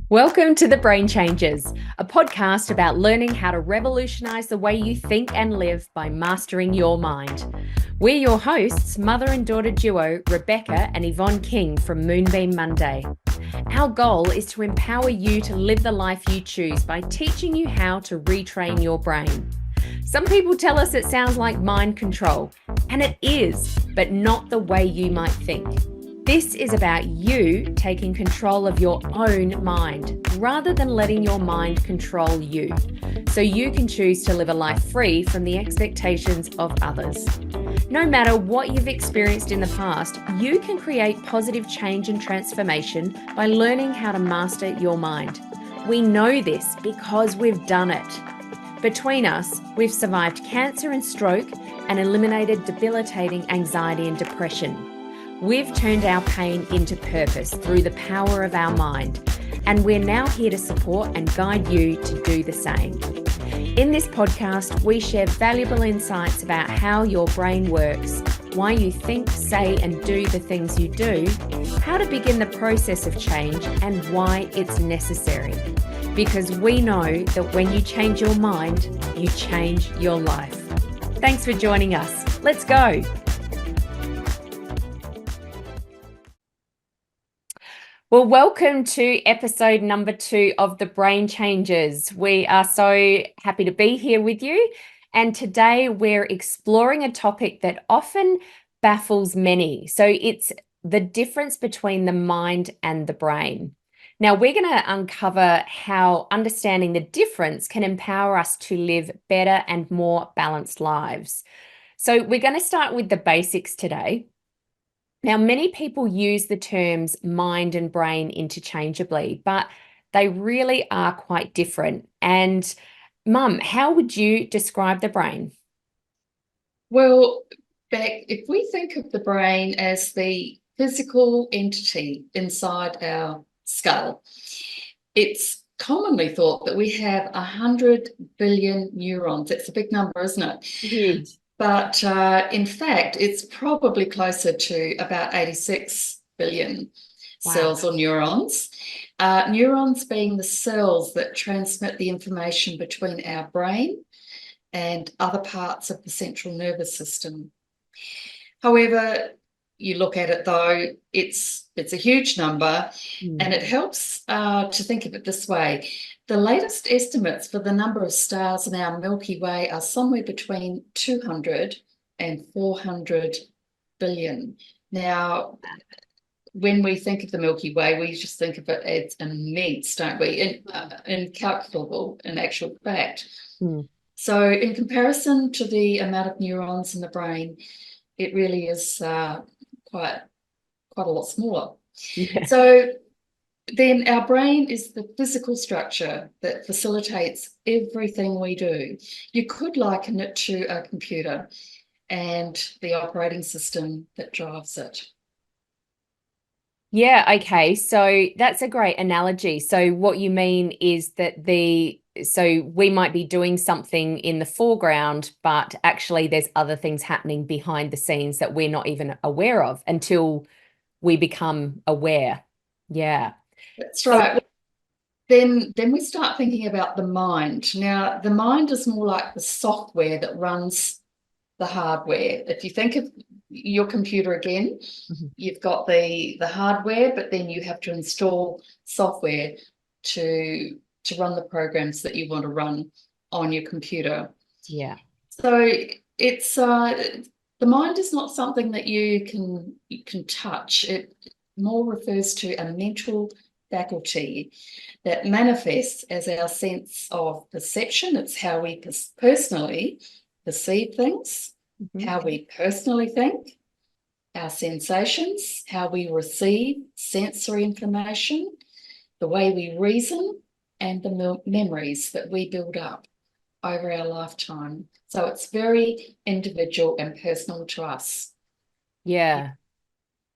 Welcome to The Brain Changers, a podcast about learning how to revolutionize the way you think and live by mastering your mind. We're your hosts, mother and daughter duo Rebecca and Yvonne King from Moonbeam Monday. Our goal is to empower you to live the life you choose by teaching you how to retrain your brain. Some people tell us it sounds like mind control, and it is, but not the way you might think. This is about you taking control of your own mind rather than letting your mind control you, so you can choose to live a life free from the expectations of others. No matter what you've experienced in the past, you can create positive change and transformation by learning how to master your mind. We know this because we've done it. Between us, we've survived cancer and stroke and eliminated debilitating anxiety and depression. We've turned our pain into purpose through the power of our mind, and we're now here to support and guide you to do the same. In this podcast, we share valuable insights about how your brain works, why you think, say, and do the things you do, how to begin the process of change, and why it's necessary. Because we know that when you change your mind, you change your life. Thanks for joining us. Let's go. Well, welcome to episode number 2 of The Brain Changers. We are so happy to be here with you. And today we're exploring a topic that often baffles many. So it's the difference between the mind and the brain. Now, we're going to uncover how understanding the difference can empower us to live better and more balanced lives. So we're going to start with the basics today. Now, many people use the terms mind and brain interchangeably, but they really are quite different. And Mum, how would you describe the brain? Well, Beck, if we think of the brain as the physical entity inside our skull, it's commonly thought that we have 100 billion neurons. That's a big number, isn't it? Huge. But in fact, it's probably closer to about 86 billion cells or neurons. Neurons being the cells that transmit the information between our brain and other parts of the central nervous system. However, you look at it though, it's a huge number, and it helps to think of it this way. The latest estimates for the number of stars in our Milky Way are somewhere between 200 and 400 billion. Now, when we think of the Milky Way, we just think of it as immense, don't we? Incalculable in actual fact. So in comparison to the amount of neurons in the brain, it really is quite a lot smaller. Yeah. So then our brain is the physical structure that facilitates everything we do. You could liken it to a computer and the operating system that drives it. Yeah, okay. So that's a great analogy. So what you mean is that so we might be doing something in the foreground, but actually there's other things happening behind the scenes that we're not even aware of until we become aware. Yeah. That's right. Then we start thinking about the mind. Now, the mind is more like the software that runs the hardware. If you think of your computer again, you've got the hardware, but then you have to install software to run the programs that you want to run on your computer. Yeah. So it's the mind is not something that you can touch. It more refers to a mental faculty that manifests as our sense of perception. It's how we personally perceive things, how we personally think, our sensations, how we receive sensory information, the way we reason, and the memories that we build up over our lifetime. So it's very individual and personal to us. Yeah.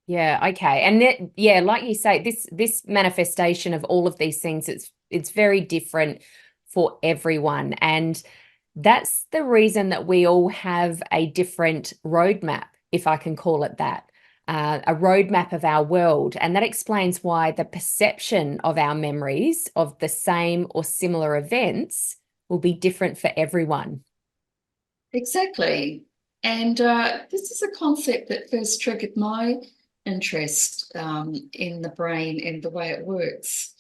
Yeah, okay. And like you say, this manifestation of all of these things, it's very different for everyone. And that's the reason that we all have a different roadmap, if I can call it that. a roadmap of our world. And that explains why the perception of our memories of the same or similar events will be different for everyone. Exactly. And this is a concept that first triggered my interest in the brain and the way it works.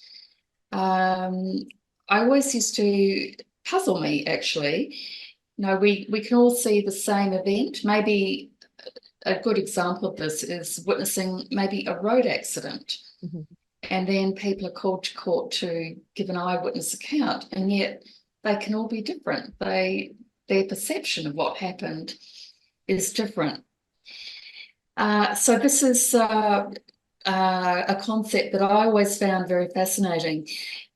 I always used to puzzle me, actually. We can all see the same event. Maybe a good example of this is witnessing maybe a road accident. Mm-hmm. And then people are called to court to give an eyewitness account, and yet they can all be different. Their perception of what happened is different. So this is a concept that I always found very fascinating.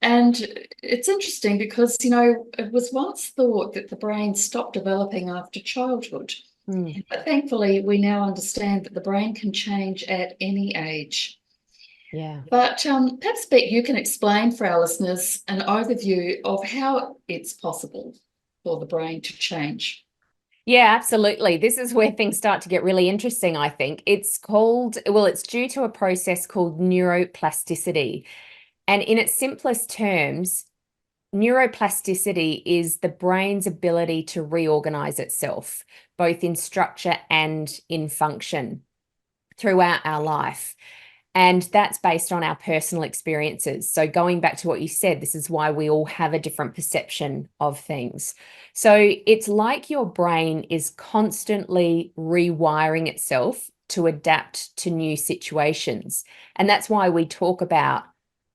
And it's interesting because, it was once thought that the brain stopped developing after childhood. But thankfully, we now understand that the brain can change at any age. Yeah. But perhaps, Beck, you can explain for our listeners an overview of how it's possible for the brain to change. Yeah, absolutely. This is where things start to get really interesting, I think. It's due to a process called neuroplasticity. And in its simplest terms, neuroplasticity is the brain's ability to reorganize itself, both in structure and in function throughout our life. And that's based on our personal experiences. So going back to what you said, this is why we all have a different perception of things. So it's like your brain is constantly rewiring itself to adapt to new situations. And that's why we talk about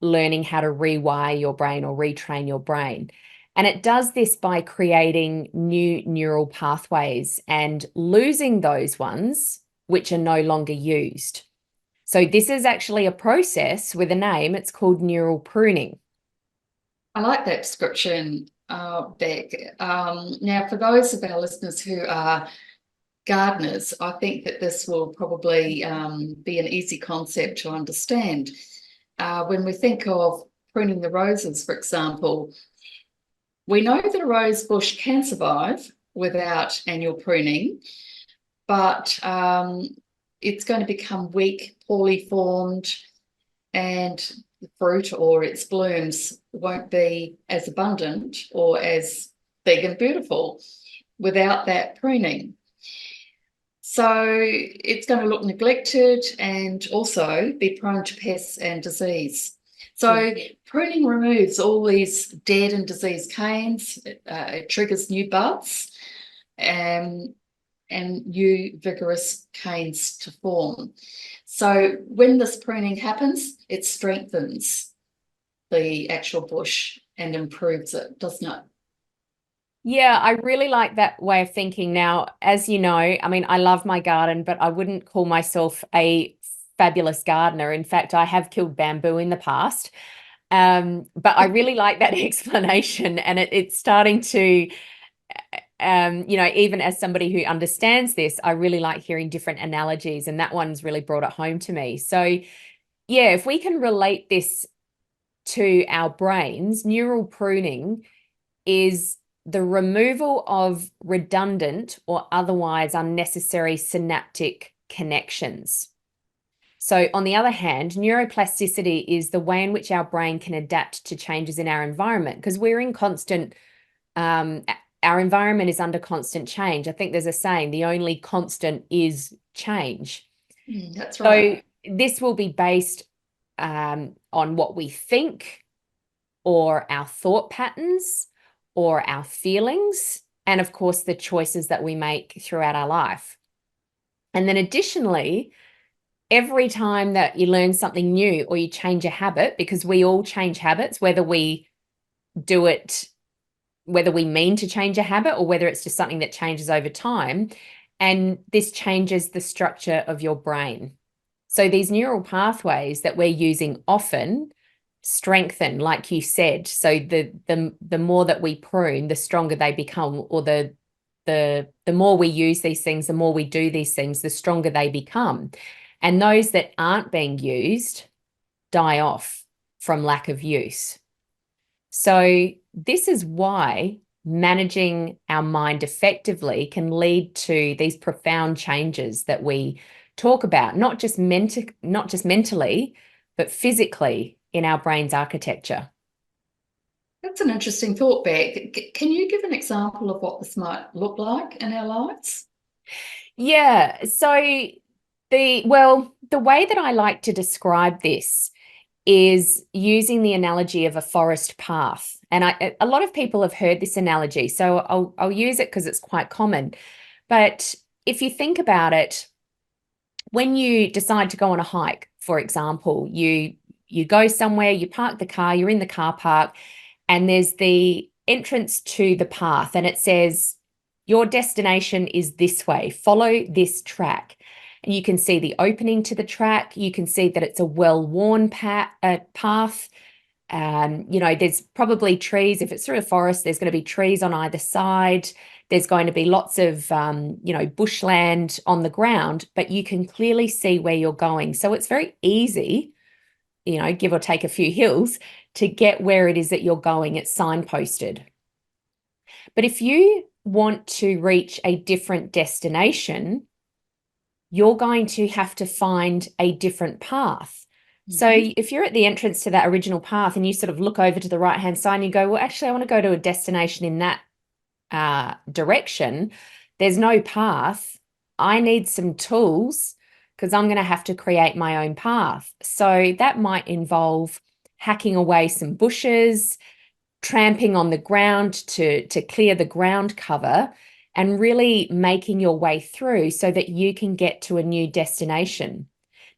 learning how to rewire your brain or retrain your brain. And it does this by creating new neural pathways and losing those ones which are no longer used. So this is actually a process with a name. It's called neural pruning. I like that description, Beck. Now, for those of our listeners who are gardeners, I think that this will probably be an easy concept to understand. When we think of pruning the roses, for example, we know that a rose bush can survive without annual pruning, but it's going to become weak, poorly formed, and the fruit or its blooms won't be as abundant or as big and beautiful without that pruning. So it's going to look neglected and also be prone to pests and disease. So pruning removes all these dead and diseased canes, it triggers new buds, and new vigorous canes to form. So when this pruning happens, it strengthens the actual bush and improves it, doesn't it? Yeah, I really like that way of thinking. Now, as you know, I mean, I love my garden, but I wouldn't call myself a fabulous gardener. In fact, I have killed bamboo in the past. But I really like that explanation, and it's starting to even as somebody who understands this, I really like hearing different analogies, and that one's really brought it home to me. So, yeah, if we can relate this to our brains, neural pruning is the removal of redundant or otherwise unnecessary synaptic connections. So, on the other hand, neuroplasticity is the way in which our brain can adapt to changes in our environment, because we're in constant our environment is under constant change. I think there's a saying, the only constant is change. That's right. So this will be based on what we think, or our thought patterns, or our feelings, and of course, the choices that we make throughout our life. And then additionally, every time that you learn something new or you change a habit, because we all change habits, whether we do it whether we mean to change a habit or whether it's just something that changes over time. And this changes the structure of your brain. So these neural pathways that we're using often strengthen, like you said. So the more that we prune, the stronger they become, or the more we use these things, the more we do these things, the stronger they become. And those that aren't being used die off from lack of use. So this is why managing our mind effectively can lead to these profound changes that we talk about, not just mentally, but physically in our brain's architecture. That's an interesting thought, Beck. Can you give an example of what this might look like in our lives? Yeah. So the way that I like to describe this is using the analogy of a forest path. And a lot of people have heard this analogy, so I'll use it because it's quite common. But if you think about it, when you decide to go on a hike, for example, you go somewhere, you park the car, you're in the car park, and there's the entrance to the path, and it says, your destination is this way, follow this track. And you can see the opening to the track. You can see that it's a well-worn path. There's probably trees. If it's through a forest, there's going to be trees on either side. There's going to be lots of, bushland on the ground, but you can clearly see where you're going. So it's very easy, give or take a few hills, to get where it is that you're going. It's signposted. But if you want to reach a different destination, you're going to have to find a different path. So if you're at the entrance to that original path and you sort of look over to the right-hand side and you go, well, actually, I want to go to a destination in that direction. There's no path. I need some tools because I'm going to have to create my own path. So that might involve hacking away some bushes, tramping on the ground to clear the ground cover, and really making your way through so that you can get to a new destination.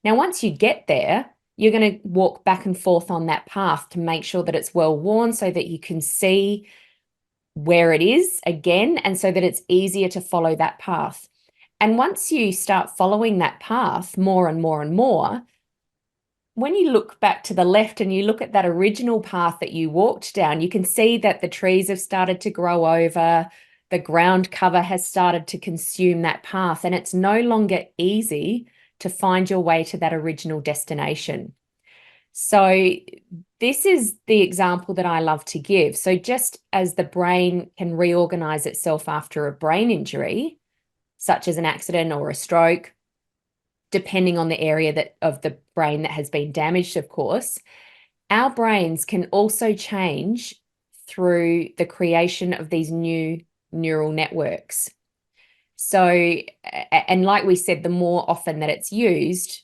Now, once you get there, you're going to walk back and forth on that path to make sure that it's well worn so that you can see where it is again, and so that it's easier to follow that path. And once you start following that path more and more and more, when you look back to the left and you look at that original path that you walked down, you can see that the trees have started to grow over, the ground cover has started to consume that path, and it's no longer easy to find your way to that original destination. So this is the example that I love to give. So just as the brain can reorganize itself after a brain injury, such as an accident or a stroke, depending on the area of the brain that has been damaged, of course, our brains can also change through the creation of these new neural networks. So, and like we said, the more often that it's used,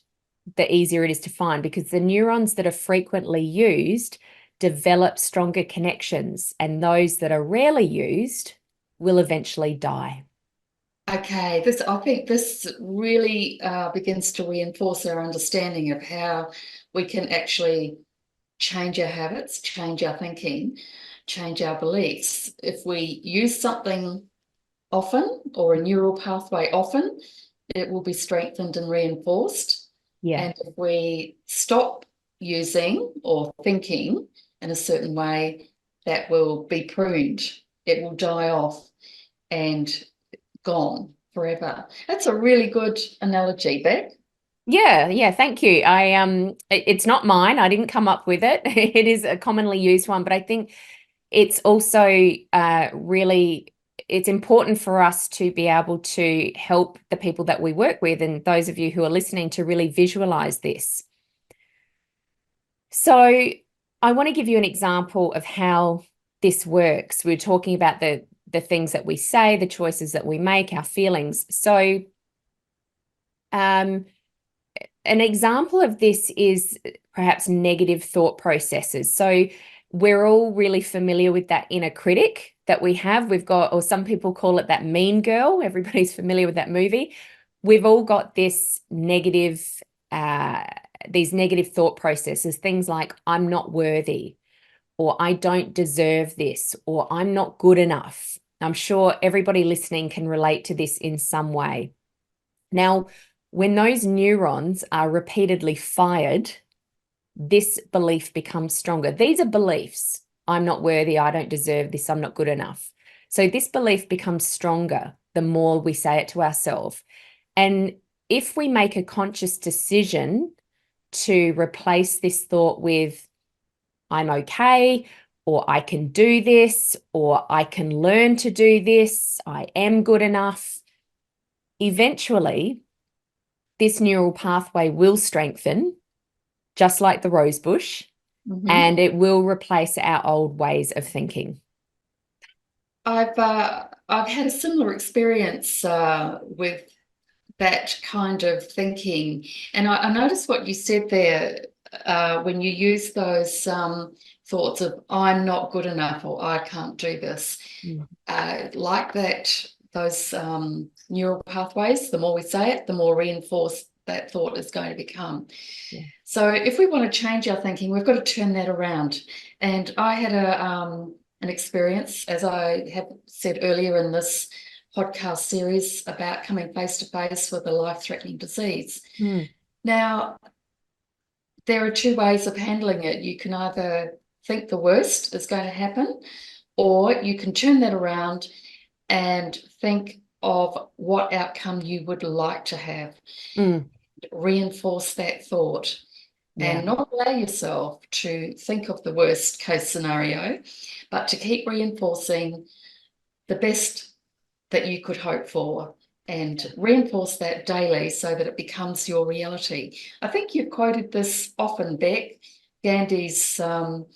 the easier it is to find, because the neurons that are frequently used develop stronger connections, and those that are rarely used will eventually die. Okay, I think this really begins to reinforce our understanding of how we can actually change our habits, change our thinking, change our beliefs. If we use something often, or a neural pathway often, it will be strengthened and reinforced. Yeah. And if we stop using or thinking in a certain way, that will be pruned. It will die off and gone forever. That's a really good analogy, Beck. Yeah, thank you. It's not mine. I didn't come up with it. It is a commonly used one, but I think it's also really, it's important for us to be able to help the people that we work with, and those of you who are listening, to really visualize this. So I want to give you an example of how this works. We're talking about the things that we say, the choices that we make, our feelings. So an example of this is perhaps negative thought processes. So we're all really familiar with that inner critic that we have. We've got, or some people call it that mean girl. Everybody's familiar with that movie. We've all got this these negative thought processes, things like, I'm not worthy, or I don't deserve this, or I'm not good enough. I'm sure everybody listening can relate to this in some way. Now, when those neurons are repeatedly fired, this belief becomes stronger. These are beliefs. I'm not worthy. I don't deserve this. I'm not good enough. So this belief becomes stronger the more we say it to ourselves. And if we make a conscious decision to replace this thought with, I'm okay, or I can do this, or I can learn to do this, I am good enough, eventually this neural pathway will strengthen, just like the rose bush, and it will replace our old ways of thinking. I've had a similar experience with that kind of thinking, and I noticed what you said there when you use those thoughts of "I'm not good enough" or "I can't do this." Like that, those neural pathways. The more we say it, the more reinforced that thought is going to become. Yeah. So, if we want to change our thinking, we've got to turn that around. And I had an experience, as I have said earlier in this podcast series, about coming face to face with a life-threatening disease. Now, there are two ways of handling it. You can either think the worst is going to happen, or you can turn that around and think of what outcome you would like to have. Reinforce that thought. And not allow yourself to think of the worst case scenario, but to keep reinforcing the best that you could hope for, and reinforce that daily so that it becomes your reality. I think you've quoted this often, Beck, Gandhi's saying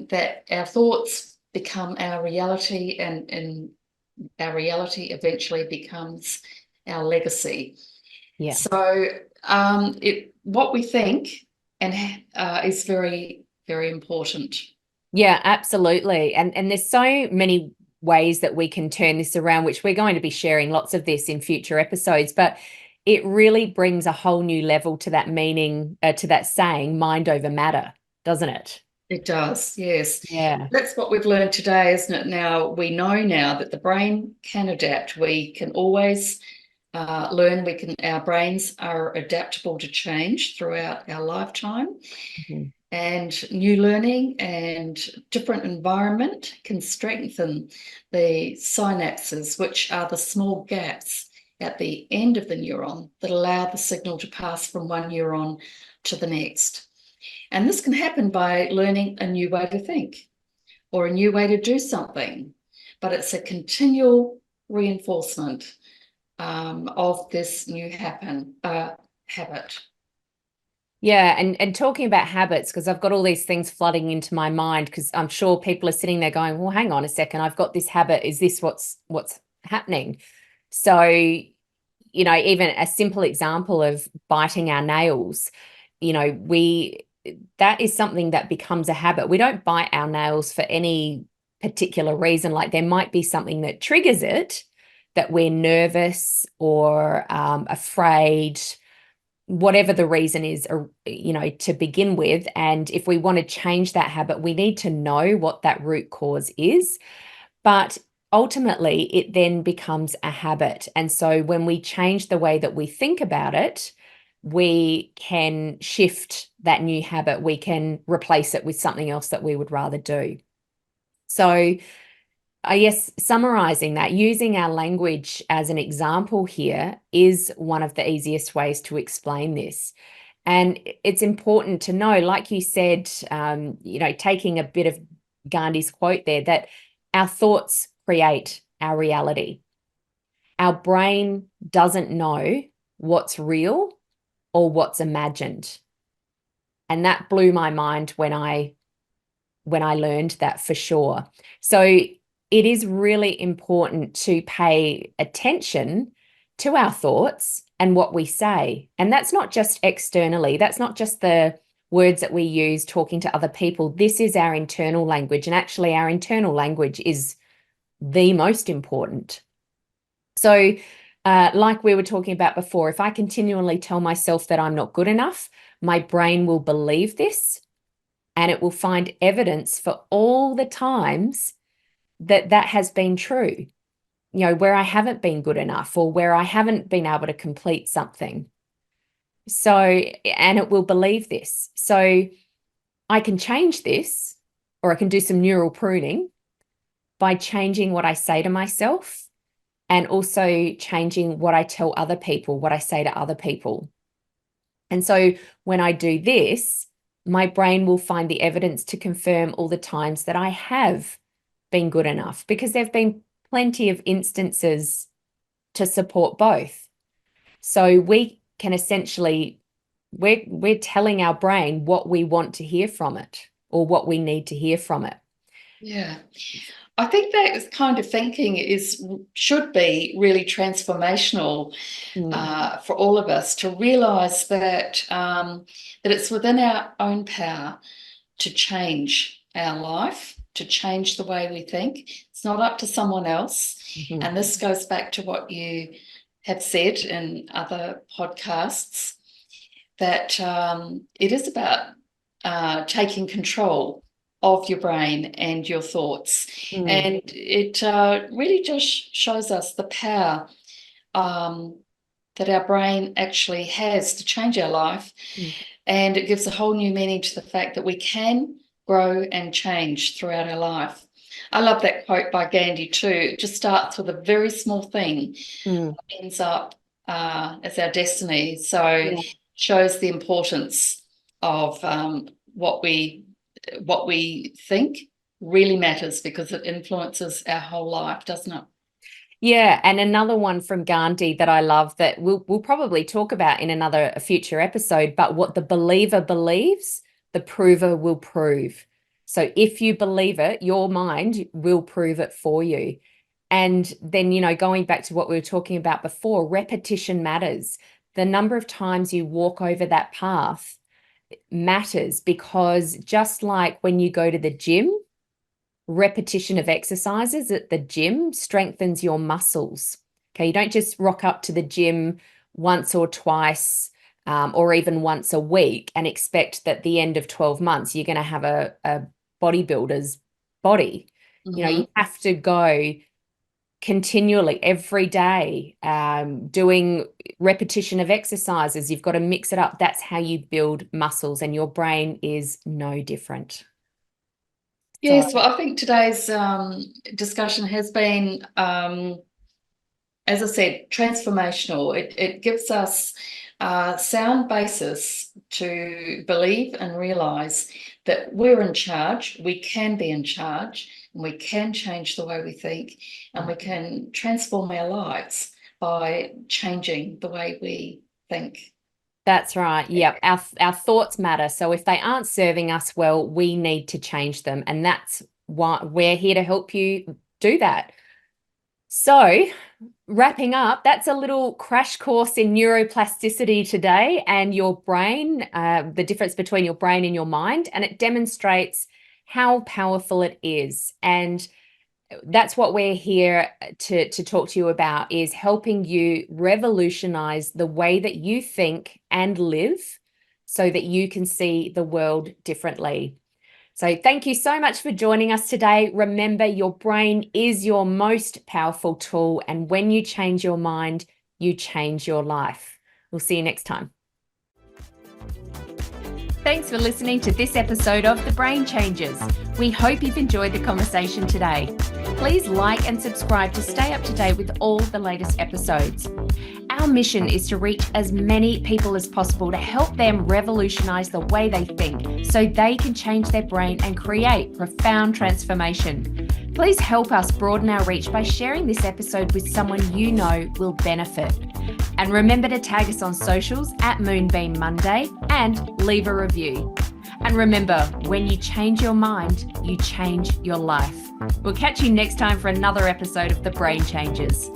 that our thoughts become our reality, and our reality eventually becomes our legacy. Yeah. So what we think is very, very important. Yeah, absolutely. And there's so many ways that we can turn this around, which we're going to be sharing lots of this in future episodes, but it really brings a whole new level to that meaning, to that saying, mind over matter, doesn't it? It does, yes. Yeah. That's what we've learned today, isn't it? Now, we know now that the brain can adapt. We can always learn. Our brains are adaptable to change throughout our lifetime. And new learning and different environment can strengthen the synapses, which are the small gaps at the end of the neuron that allow the signal to pass from one neuron to the next. And this can happen by learning a new way to think or a new way to do something, but it's a continual reinforcement of this new habit. Yeah, and talking about habits, because I've got all these things flooding into my mind, because I'm sure people are sitting there going, well, hang on a second, I've got this habit. Is this what's happening? So, even a simple example of biting our nails, that is something that becomes a habit. We don't bite our nails for any particular reason. Like, there might be something that triggers it, that we're nervous or afraid, whatever the reason is, to begin with. And if we want to change that habit, we need to know what that root cause is. But ultimately, it then becomes a habit. And so when we change the way that we think about it, we can shift that new habit. We can replace it with something else that we would rather do. So I guess summarizing that, using our language as an example here is one of the easiest ways to explain this. And it's important to know, like you said, taking a bit of Gandhi's quote there, that our thoughts create our reality. Our brain doesn't know what's real or what's imagined. And that blew my mind when I learned that, for sure. So it is really important to pay attention to our thoughts and what we say. And that's not just externally. That's not just the words that we use talking to other people. This is our internal language. And actually, our internal language is the most important. So like we were talking about before, if I continually tell myself that I'm not good enough, my brain will believe this, and it will find evidence for all the times that has been true, where I haven't been good enough or where I haven't been able to complete something. So, and it will believe this. So I can change this, or I can do some neural pruning by changing what I say to myself, and also changing what I tell other people, what I say to other people. And so when I do this, my brain will find the evidence to confirm all the times that I have been good enough, because there've been plenty of instances to support both. So we can essentially, we're telling our brain what we want to hear from it or what we need to hear from it. Yeah. I think that kind of thinking should be really transformational for all of us, to realise that that it's within our own power to change our life, to change the way we think. It's not up to someone else. Mm-hmm. And this goes back to what you have said in other podcasts, that it is about taking control of your brain and your thoughts. And it really just shows us the power that our brain actually has to change our life. And it gives a whole new meaning to the fact that we can grow and change throughout our life. I love that quote by Gandhi too. It just starts with a very small thing, ends up as our destiny. So shows the importance of what we think really matters, because it influences our whole life, doesn't it? Yeah, and another one from Gandhi that I love that we'll probably talk about in a future episode, but what the believer believes, the prover will prove. So if you believe it, your mind will prove it for you. And then, going back to what we were talking about before, repetition matters. The number of times you walk over that path matters, because just like when you go to the gym, repetition of exercises at the gym strengthens your muscles. Okay, you don't just rock up to the gym once or twice or even once a week and expect that at the end of 12 months you're going to have a bodybuilder's body. You have to go continually every day, doing repetition of exercises. You've got to mix it up. That's how you build muscles, and your brain is no different. Yes, well, I think today's discussion has been, as I said, transformational. It gives us a sound basis to believe and realise that we're in charge, we can be in charge, and we can change the way we think, and we can transform our lives by changing the way we think. That's right. Yeah. Our thoughts matter. So if they aren't serving us well, we need to change them. And that's why we're here to help you do that. So wrapping up, that's a little crash course in neuroplasticity today and your brain, the difference between your brain and your mind. And it demonstrates how powerful it is. And that's what we're here to talk to you about, is helping you revolutionize the way that you think and live so that you can see the world differently. So thank you so much for joining us today. Remember, your brain is your most powerful tool, and when you change your mind, you change your life. We'll see you next time. Thanks for listening to this episode of The Brain Changers. We hope you've enjoyed the conversation today. Please like and subscribe to stay up to date with all the latest episodes. Our mission is to reach as many people as possible to help them revolutionize the way they think so they can change their brain and create profound transformation. Please help us broaden our reach by sharing this episode with someone you know will benefit. And remember to tag us on socials at Moonbeam Monday and leave a review. And remember, when you change your mind, you change your life. We'll catch you next time for another episode of The Brain Changers.